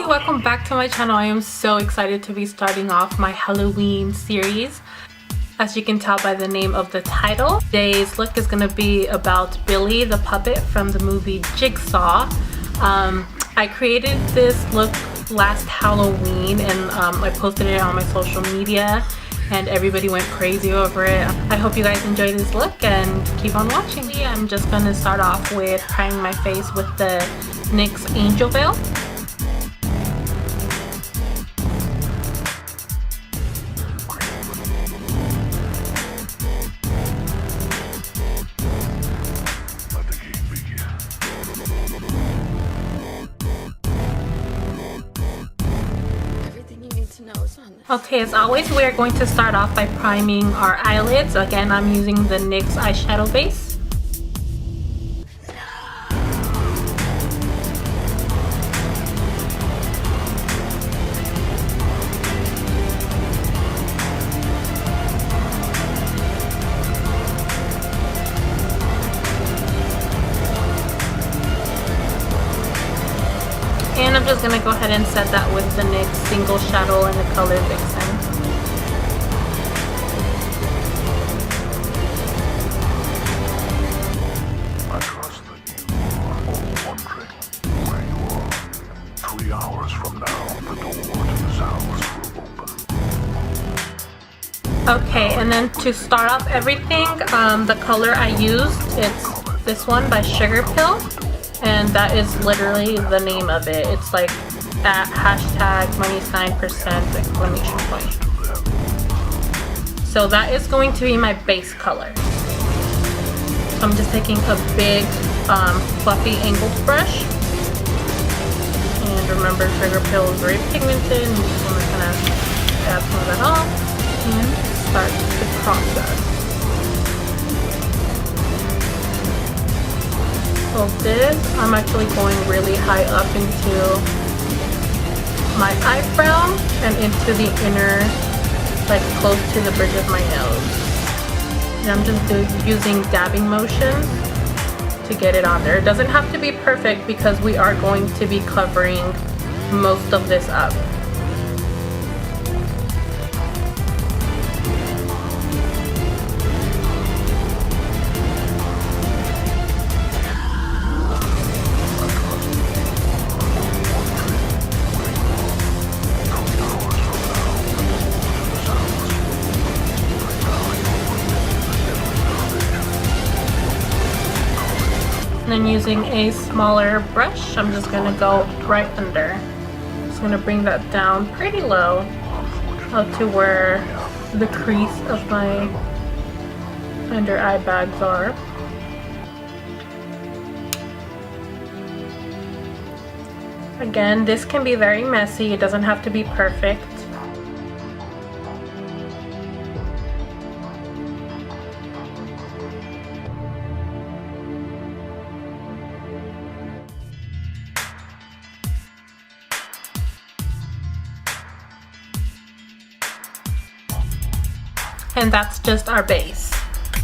welcome back to my channel. I am so excited to be starting off my Halloween series. As you can tell by the name of the title, today's look is going to be about Billy the puppet from the movie Jigsaw. I created this look last Halloween and I posted it on my social media and everybody went crazy over it. I hope you guys enjoy this look and keep on watching. I'm just going to start off with priming my face with the NYX Angel Veil. Okay, as always, we are going to start off by priming our eyelids. Again, I'm using the NYX eyeshadow base. And I'm just going to go ahead and set that with the NYX single shadow in the color Vixen. I trust that you are all wondering where you are. 3 hours from now, the door to this house will open. Okay, and then to start off everything, the color I used, it's this one by Sugar Pill. And that is literally the name of it. It's like at hashtag #% exclamation point. So that is going to be my base color. So I'm just taking a big fluffy angled brush. And remember, Sugar Pill is very pigmented. And you just want to kind of dab some of that off and start the process. So this, I'm actually going really high up into my eyebrow and into the inner, like close to the bridge of my nose. And I'm just using dabbing motions to get it on there. It doesn't have to be perfect because we are going to be covering most of this up. And then using a smaller brush, I'm just going to go right under. Just going to bring that down pretty low up to where the crease of my under eye bags are. Again, this can be very messy. It doesn't have to be perfect. And that's just our base.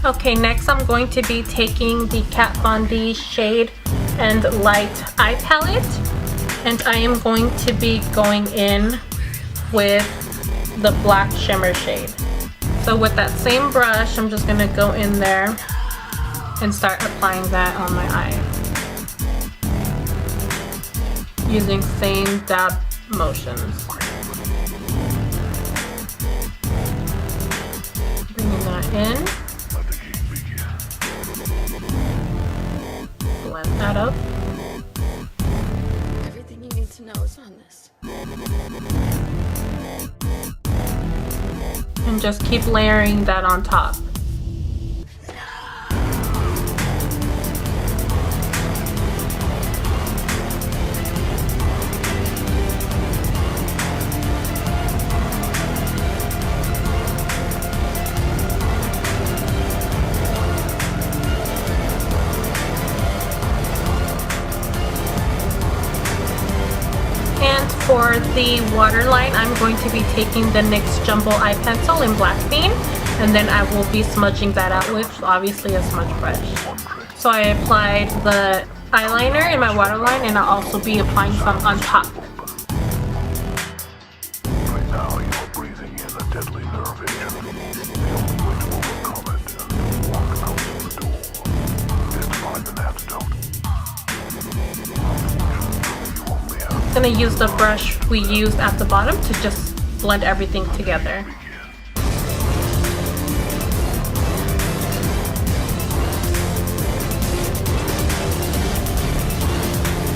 Okay, next I'm going to be taking the Kat Von D Shade and Light Eye Palette, and I am going to be going in with the black shimmer shade. So with that same brush, I'm just gonna go in there and start applying that on my eye using same dab motions. In, blend that up. Everything you need to know is on this. And just keep layering that on top. For the waterline, I'm going to be taking the NYX Jumbo Eye Pencil in Black Bean, and then I will be smudging that out with obviously a smudge brush. So I applied the eyeliner in my waterline, and I'll also be applying some on top. I'm gonna use the brush we used at the bottom to just blend everything together.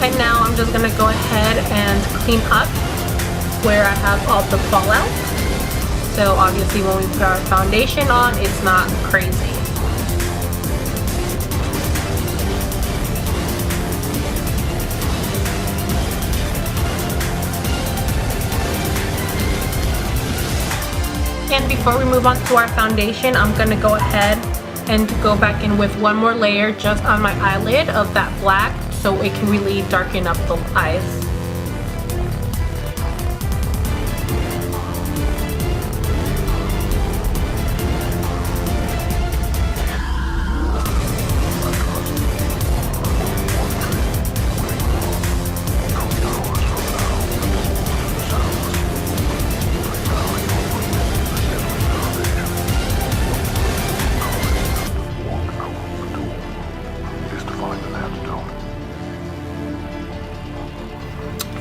And now I'm just gonna go ahead and clean up where I have all the fallout. So obviously when we put our foundation on, it's not crazy. And before we move on to our foundation, I'm gonna go ahead and go back in with one more layer just on my eyelid of that black, so it can really darken up the eyes.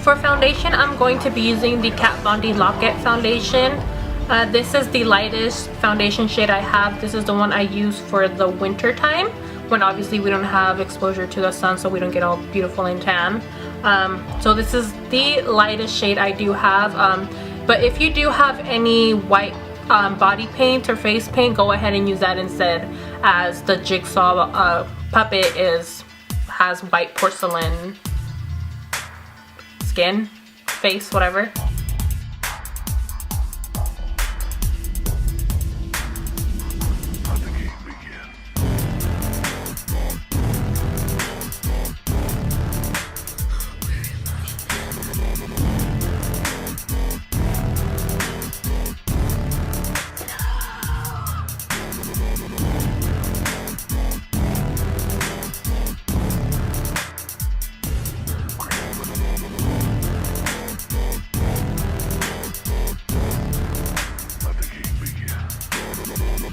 For foundation, I'm going to be using the Kat Von D Lock-It foundation. This is the lightest foundation shade I have. This is the one I use for the winter time, when obviously we don't have exposure to the sun, so we don't get all beautiful and tan. So this is the lightest shade I do have. But if you do have any white body paint or face paint, go ahead and use that instead, as the Jigsaw puppet has white porcelain skin, face, whatever. Let the game begin.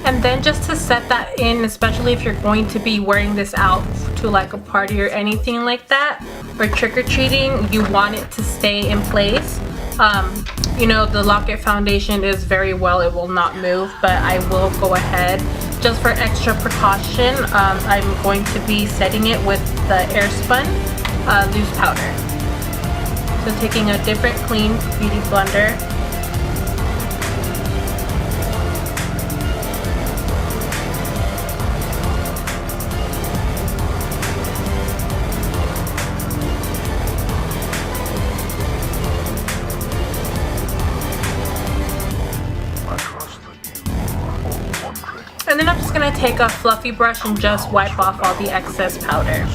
And then just to set that in, especially if you're going to be wearing this out to like a party or anything like that, or trick-or-treating, you want it to stay in place. You know, the Lock-It foundation is very well, it will not move, but I will go ahead, just for extra precaution, I'm going to be setting it with the Airspun loose powder. So taking a different clean beauty blender, and then I'm just going to take a fluffy brush and just wipe off all the excess powder.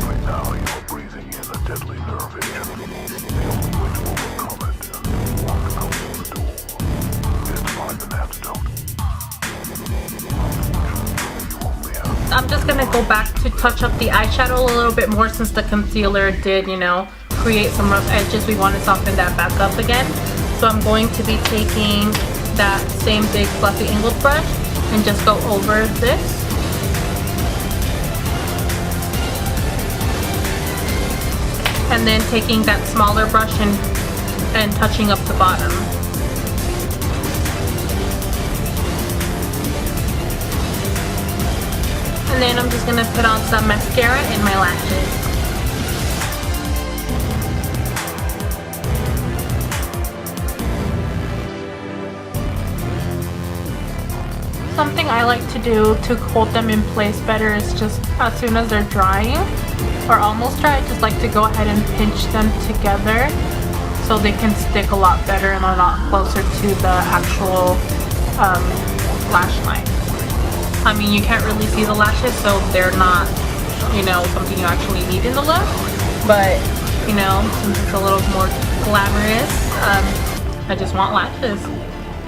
Right now you're breathing in a deadly nerve agent. The only way to overcome it and walk out of the door is to find an antidote. Unfortunately, you only have... I'm just going to go back to touch up the eyeshadow a little bit more, since the concealer did, you know, create some rough edges. We want to soften that back up again. So I'm going to be taking that same big fluffy angled brush and just go over this. And then taking that smaller brush and touching up the bottom. And then I'm just going to put on some mascara in my lashes. Something I like to do to hold them in place better is just as soon as they're drying or almost dry, I just like to go ahead and pinch them together so they can stick a lot better and a lot closer to the actual lash line. I mean, you can't really see the lashes, so they're not, you know, something you actually need in the look, but you know, since it's a little more glamorous, I just want lashes.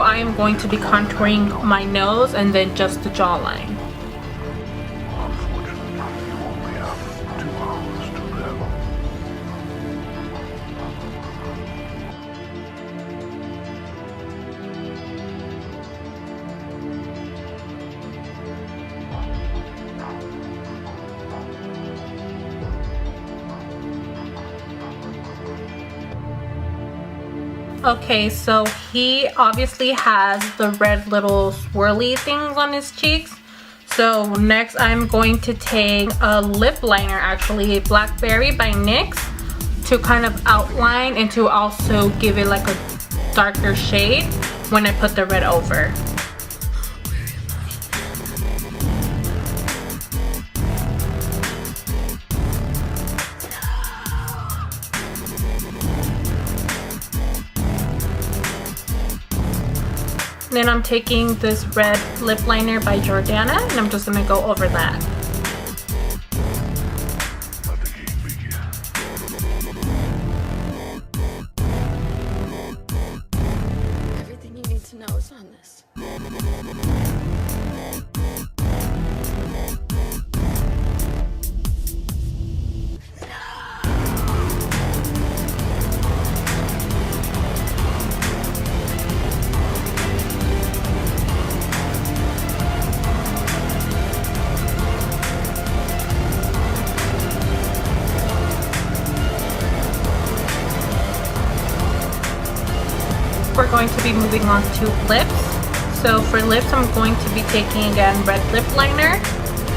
I am going to be contouring my nose and then just the jawline. Unfortunately, you only have 2 hours to live. Okay, so he obviously has the red little swirly things on his cheeks. So next I'm going to take a lip liner, actually, Blackberry by NYX, to kind of outline and to also give it like a darker shade when I put the red over. Then I'm taking this red lip liner by Jordana and I'm just gonna go over that. Let the game begin. Everything you need to know is on this. We're going to be moving on to lips. So for lips, I'm going to be taking again red lip liner,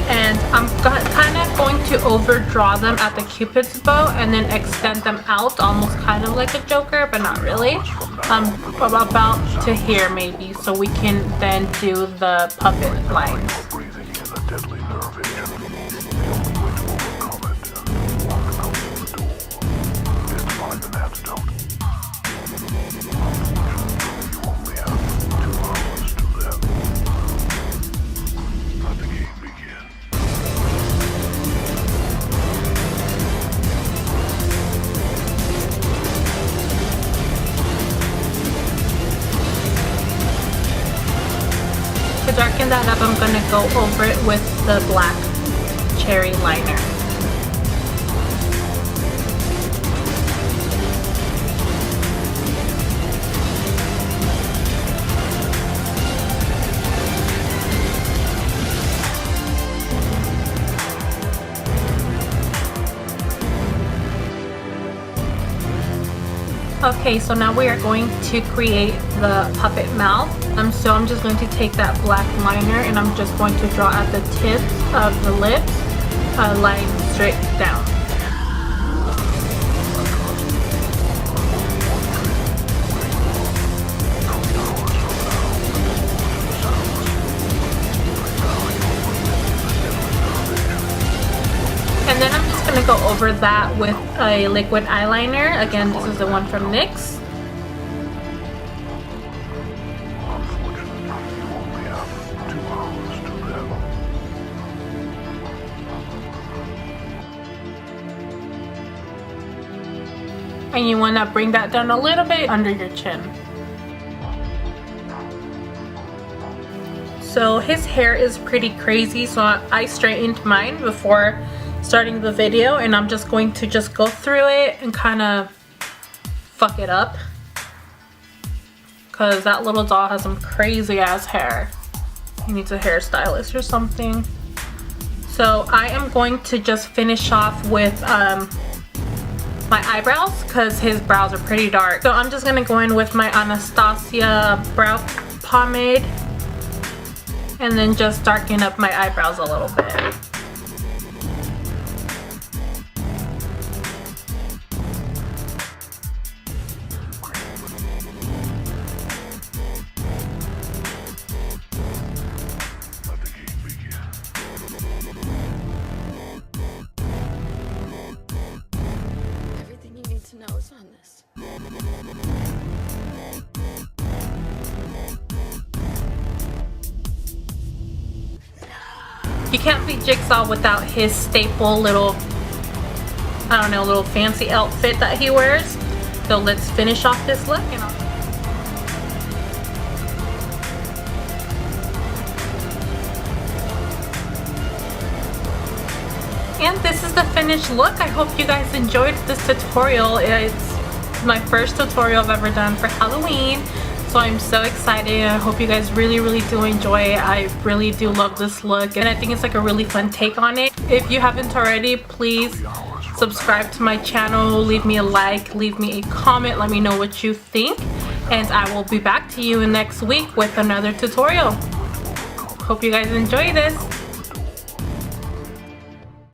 and I'm kind of going to overdraw them at the Cupid's bow and then extend them out almost kind of like a Joker, but not really. About to here maybe, so we can then do the puppet lines. Breathing in a deadly nerve agent. The only way to overcome it and walk out of the door is to find an antidote. You only have 2 hours to live. Let the game begin. To darken that up, I'm going to go over it with the black cherry liner. Okay, so now we are going to create the puppet mouth. So I'm just going to take that black liner and I'm just going to draw at the tips of the lips, line straight down. And then I'm just going to go over that with a liquid eyeliner. Again, this is the one from NYX. Unfortunately, you only have 2 hours to live. And you want to bring that down a little bit under your chin. So his hair is pretty crazy, so I straightened mine before starting the video, and I'm just going to just go through it and kind of fuck it up, because that little doll has some crazy ass hair. He needs a hairstylist or something. So I am going to just finish off with my eyebrows, because his brows are pretty dark. So I'm just gonna go in with my Anastasia brow pomade and then just darken up my eyebrows a little bit. Let the game begin. Everything you need to know is on this. You can't be Jigsaw without his staple little, I don't know, little fancy outfit that he wears. So let's finish off this look and And this is the finished look. I hope you guys enjoyed this tutorial. It's my first tutorial I've ever done for Halloween. So I'm so excited. I hope you guys really do enjoy it. I really do love this look, and I think it's like a really fun take on it. If you haven't already, please subscribe to my channel, leave me a like, leave me a comment, let me know what you think. And I will be back to you next week with another tutorial. Hope you guys enjoy this.